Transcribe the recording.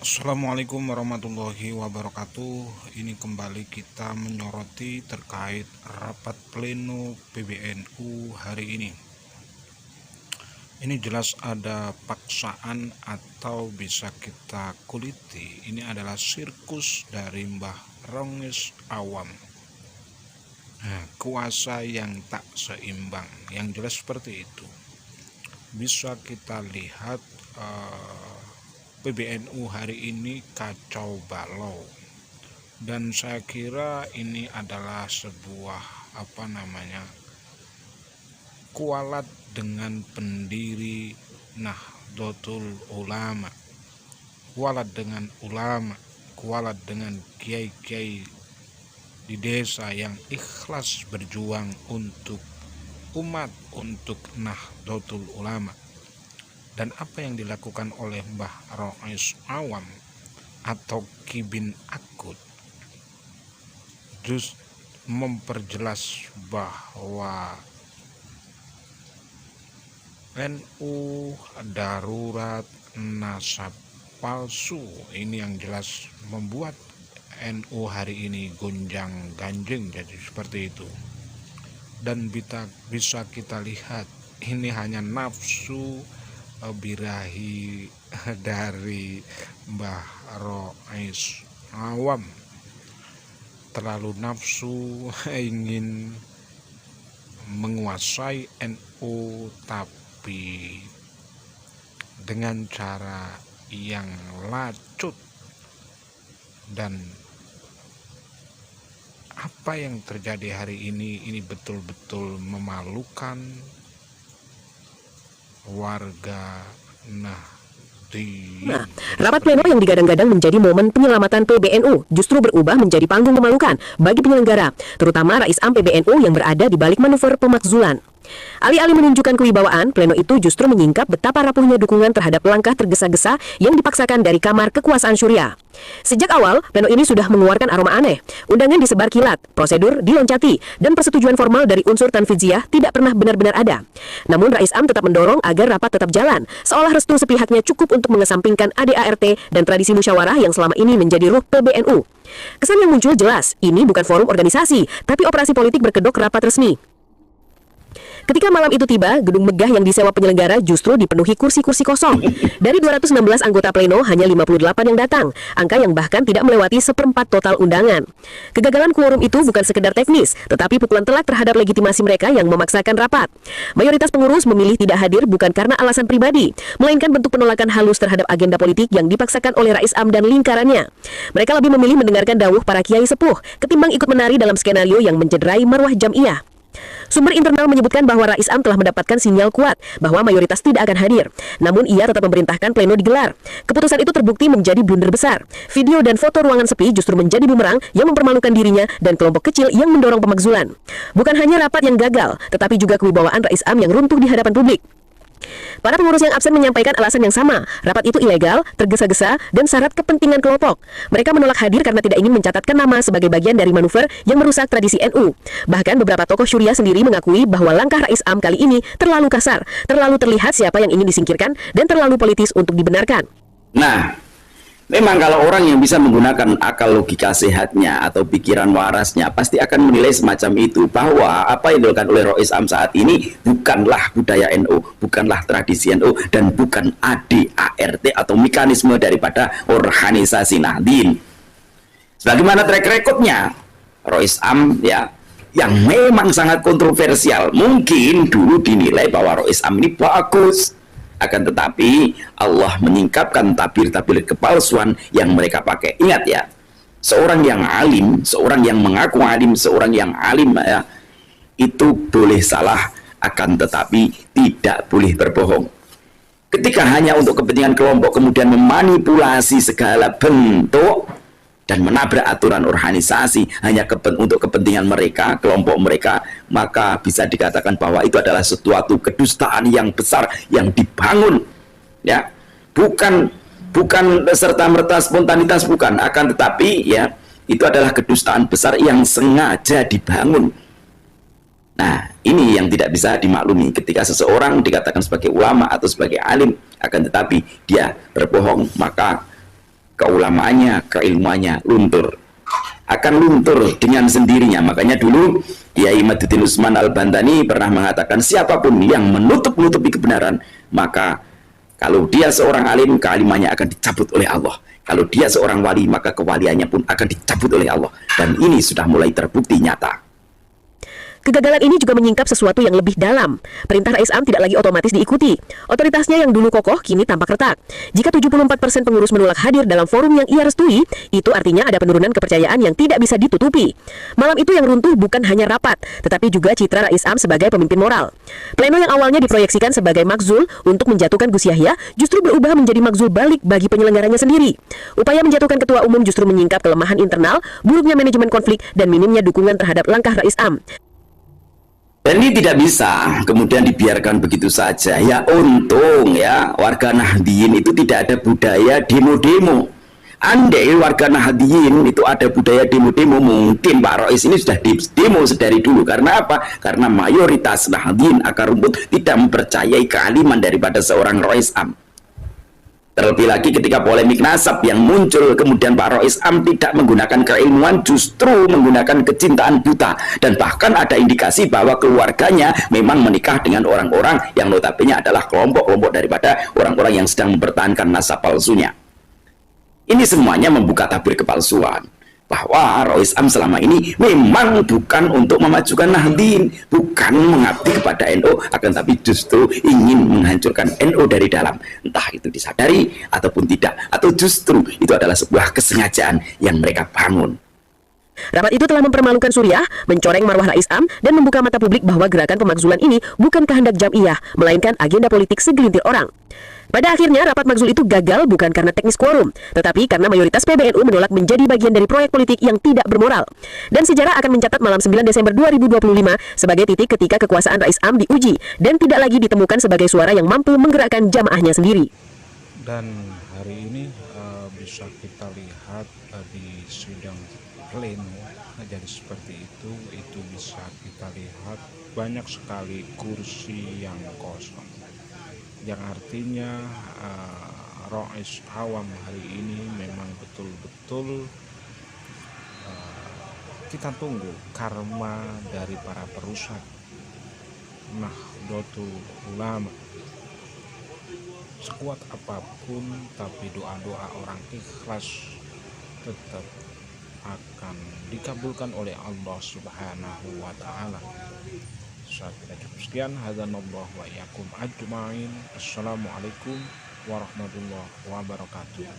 Assalamualaikum warahmatullahi wabarakatuh. Ini kembali kita menyoroti terkait rapat pleno PBNU hari ini. Ini jelas ada paksaan atau bisa kita kuliti ini adalah sirkus dari Mbah Rongis Awam. Kuasa yang tak seimbang, yang jelas seperti itu. Bisa kita lihat PBNU hari ini kacau balau, dan saya kira ini adalah sebuah kualat dengan pendiri Nahdlatul Ulama, kualat dengan ulama, kualat dengan kiai-kiai di desa yang ikhlas berjuang untuk umat, untuk Nahdlatul Ulama. Dan apa yang dilakukan oleh Mbah Rongis Awam atau Ki bin Akut justru memperjelas bahwa NU darurat, nasab palsu. Ini yang jelas membuat NU hari ini gonjang ganjing, jadi seperti itu. Dan bisa kita lihat ini hanya nafsu birahi dari Mbah Rongis Awam, terlalu nafsu ingin menguasai NU, tapi dengan cara yang lacut. Dan apa yang terjadi hari ini betul-betul memalukan warga Nahdien. Rapat pleno yang digadang-gadang menjadi momen penyelamatan PBNU justru berubah menjadi panggung memalukan bagi penyelenggara, terutama Rais Am PBNU yang berada di balik manuver pemakzulan. Alih-alih menunjukkan kewibawaan, pleno itu justru menyingkap betapa rapuhnya dukungan terhadap langkah tergesa-gesa yang dipaksakan dari kamar kekuasaan Syuriah. Sejak awal, pleno ini sudah mengeluarkan aroma aneh. Undangan disebar kilat, prosedur diloncati, dan persetujuan formal dari unsur tanfidziyah tidak pernah benar-benar ada. Namun Rais Am tetap mendorong agar rapat tetap jalan, seolah restu sepihaknya cukup untuk mengesampingkan ADART dan tradisi musyawarah yang selama ini menjadi ruh PBNU. Kesan yang muncul jelas, ini bukan forum organisasi, tapi operasi politik berkedok rapat resmi. Ketika malam itu tiba, gedung megah yang disewa penyelenggara justru dipenuhi kursi-kursi kosong. Dari 216 anggota pleno, hanya 58 yang datang, angka yang bahkan tidak melewati seperempat total undangan. Kegagalan quorum itu bukan sekedar teknis, tetapi pukulan telak terhadap legitimasi mereka yang memaksakan rapat. Mayoritas pengurus memilih tidak hadir bukan karena alasan pribadi, melainkan bentuk penolakan halus terhadap agenda politik yang dipaksakan oleh Rais Am dan lingkarannya. Mereka lebih memilih mendengarkan dawuh para kiai sepuh, ketimbang ikut menari dalam skenario yang mencederai marwah jamiah. Sumber internal menyebutkan bahwa Rais Am telah mendapatkan sinyal kuat bahwa mayoritas tidak akan hadir. Namun ia tetap memerintahkan pleno digelar. Keputusan itu terbukti menjadi blunder besar. Video dan foto ruangan sepi justru menjadi bumerang yang mempermalukan dirinya dan kelompok kecil yang mendorong pemakzulan. Bukan hanya rapat yang gagal, tetapi juga kewibawaan Rais Am yang runtuh di hadapan publik. Para pengurus yang absen menyampaikan alasan yang sama, rapat itu ilegal, tergesa-gesa, dan syarat kepentingan kelompok. Mereka menolak hadir karena tidak ingin mencatatkan nama sebagai bagian dari manuver yang merusak tradisi NU. Bahkan beberapa tokoh Syuriah sendiri mengakui bahwa langkah Rais Am kali ini terlalu kasar, terlalu terlihat siapa yang ingin disingkirkan, dan terlalu politis untuk dibenarkan. Nah, memang kalau orang yang bisa menggunakan akal logika sehatnya atau pikiran warasnya pasti akan menilai semacam itu, bahwa apa yang dilakukan oleh Rais Am saat ini bukanlah budaya NU, bukanlah tradisi NU, dan bukan ADART atau mekanisme daripada organisasi Nahdien. Sebagaimana track recordnya Rais Am ya, yang memang sangat kontroversial. Mungkin dulu dinilai bahwa Rais Am ini bagus, akan tetapi Allah menyingkapkan tabir-tabir kepalsuan yang mereka pakai. Ingat ya, seorang yang alim, seorang yang mengaku alim, seorang yang alim ya, itu boleh salah, akan tetapi tidak boleh berbohong. Ketika hanya untuk kepentingan kelompok kemudian memanipulasi segala bentuk dan menabrak aturan organisasi hanya untuk kepentingan mereka, kelompok mereka, maka bisa dikatakan bahwa itu adalah suatu kedustaan yang besar yang dibangun, ya, bukan serta-merta spontanitas, bukan, akan tetapi ya itu adalah kedustaan besar yang sengaja dibangun. Nah, ini yang tidak bisa dimaklumi ketika seseorang dikatakan sebagai ulama atau sebagai alim, akan tetapi dia berbohong, maka keulamaannya, keilmuannya luntur, akan luntur dengan sendirinya. Makanya dulu Kiai Maduddin Usman Al-Bantani pernah mengatakan, siapapun yang menutup-nutupi kebenaran, maka kalau dia seorang alim, kealimannya akan dicabut oleh Allah. Kalau dia seorang wali, maka kewaliannya pun akan dicabut oleh Allah. Dan ini sudah mulai terbukti nyata. Kegagalan ini juga menyingkap sesuatu yang lebih dalam. Perintah Rais Am tidak lagi otomatis diikuti. Otoritasnya yang dulu kokoh kini tampak retak. Jika 74% pengurus menolak hadir dalam forum yang ia restui, itu artinya ada penurunan kepercayaan yang tidak bisa ditutupi. Malam itu yang runtuh bukan hanya rapat, tetapi juga citra Rais Am sebagai pemimpin moral. Pleno yang awalnya diproyeksikan sebagai makzul untuk menjatuhkan Gus Yahya justru berubah menjadi makzul balik bagi penyelenggaranya sendiri. Upaya menjatuhkan ketua umum justru menyingkap kelemahan internal, buruknya manajemen konflik, dan minimnya dukungan terhadap langkah Rais Am. Dan ini tidak bisa kemudian dibiarkan begitu saja. Ya untung ya warga Nahdliyin itu tidak ada budaya demo-demo. Andai warga Nahdliyin itu ada budaya demo-demo, mungkin Pak Rois ini sudah demo sedari dulu. Karena apa? Karena mayoritas Nahdliyin akar rumput tidak mempercayai kealiman daripada seorang Rois Am. Terlebih lagi ketika polemik nasab yang muncul, kemudian Pak Rois Am tidak menggunakan keilmuan, justru menggunakan kecintaan buta. Dan bahkan ada indikasi bahwa keluarganya memang menikah dengan orang-orang yang notabene adalah kelompok-kelompok daripada orang-orang yang sedang mempertahankan nasab palsunya. Ini semuanya membuka tabir kepalsuan bahwa Rois Am selama ini memang bukan untuk memajukan Nahdliyin, bukan mengabdi kepada NU, akan tapi justru ingin menghancurkan NU dari dalam. Entah itu disadari ataupun tidak, atau justru itu adalah sebuah kesengajaan yang mereka bangun. Rapat itu telah mempermalukan Suriah, mencoreng marwah Rais Am, dan membuka mata publik bahwa gerakan pemakzulan ini bukan kehendak Jam'iyah, melainkan agenda politik segelintir orang. Pada akhirnya, rapat makzul itu gagal bukan karena teknis quorum, tetapi karena mayoritas PBNU menolak menjadi bagian dari proyek politik yang tidak bermoral. Dan sejarah akan mencatat malam 9 Desember 2025 sebagai titik ketika kekuasaan Rais Am diuji dan tidak lagi ditemukan sebagai suara yang mampu menggerakkan jamaahnya sendiri. Dan hari ini bisa kita lihat di sidang pleno, jadi seperti itu bisa kita lihat banyak sekali kursi yang kosong, yang artinya Rois Awam hari ini memang betul-betul kita tunggu karma dari para perusak Nahdlatul Ulama. Sekuat apapun, tapi doa-doa orang ikhlas tetap akan dikabulkan oleh Allah Subhanahu wa Ta'ala. Saya kira cukup sekian. Hadanallah wa iyyakum ajmain. Assalamualaikum warahmatullahi wabarakatuh.